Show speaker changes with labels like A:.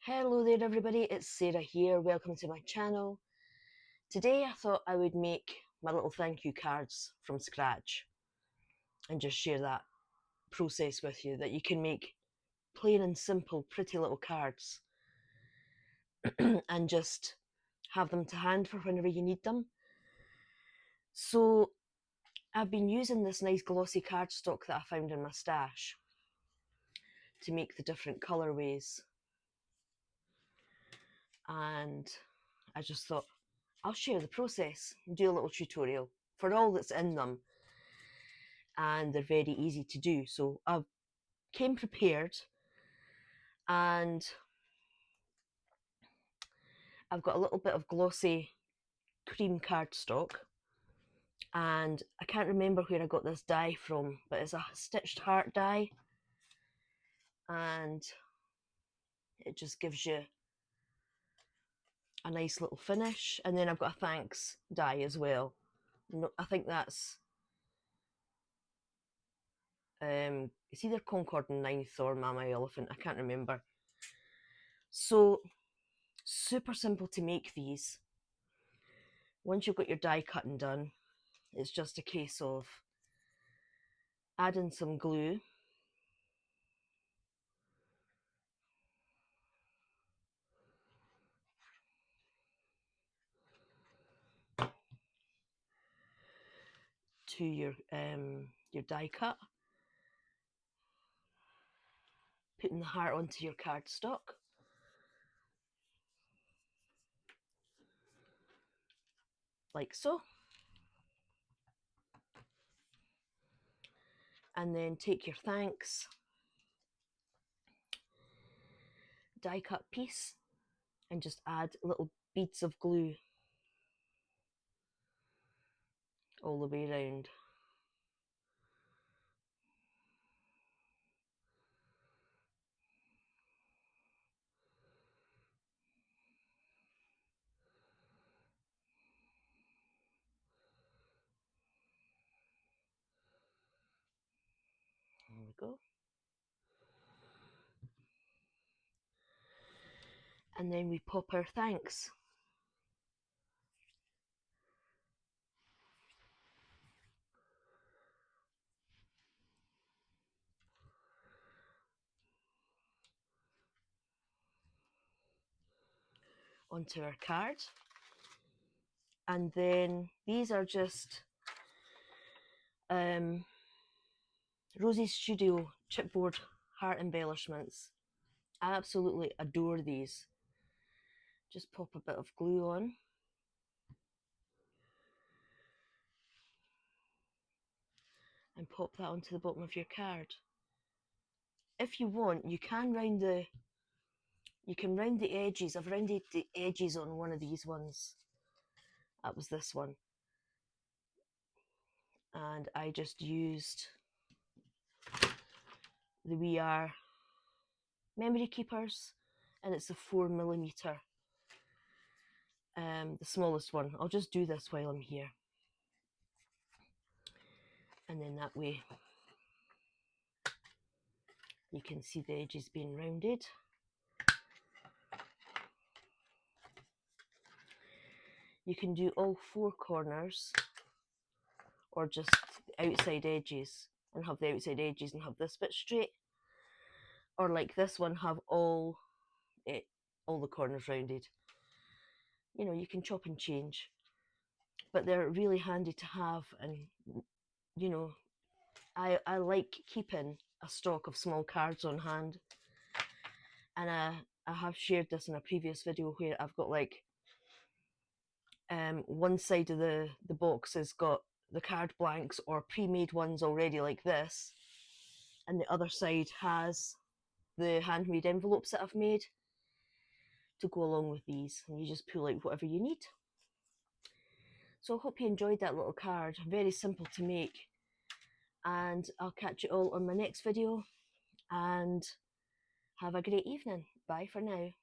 A: Hello there everybody, it's Sarah here, welcome to my channel. Today I thought I would make my little thank you cards from scratch and just share that process with you, that you can make plain and simple pretty little cards and just have them to hand for whenever you need them. So I've been using this nice glossy cardstock that I found in my stash to make the different colourways, and I just thought I'll share the process and do a little tutorial for all that's in them, and they're very easy to do. So I came prepared, and I've got a little bit of glossy cream cardstock, and I can't remember where I got this die from, but it's a stitched heart die, and it just gives you a nice little finish. And then I've got a thanks die as well. I think that's it's either Concord and Ninth or Mama Elephant, I can't remember. So super simple to make these. Once you've got your die cutting done, it's just a case of adding some glue, to your die cut, putting the heart onto your cardstock, like so, and then take your thanks die cut piece and just add little beads of glue all the way around. There we go. And then we pop our thanks onto our card. And then these are just Rosie's Studio chipboard heart embellishments. I absolutely adore these. Just pop a bit of glue on. And pop that onto the bottom of your card. If you want, you can round the edges. I've rounded the edges on one of these ones. That was this one. And I just used the We Are memory keepers, and it's a 4mm, the smallest one. I'll just do this while I'm here, and then that way you can see the edges being rounded. You can do all 4 corners or just the outside edges, and have the outside edges and have this bit straight, or like this one, have all the corners rounded. You know, you can chop and change, but they're really handy to have. And you know, I like keeping a stock of small cards on hand, and I have shared this in a previous video where I've got like one side of the box has got the card blanks or pre-made ones already like this, and the other side has the handmade envelopes that I've made to go along with these, and you just pull out whatever you need. So I hope you enjoyed that little card. Very simple to make, and I'll catch you all on my next video, and have a great evening. Bye for now.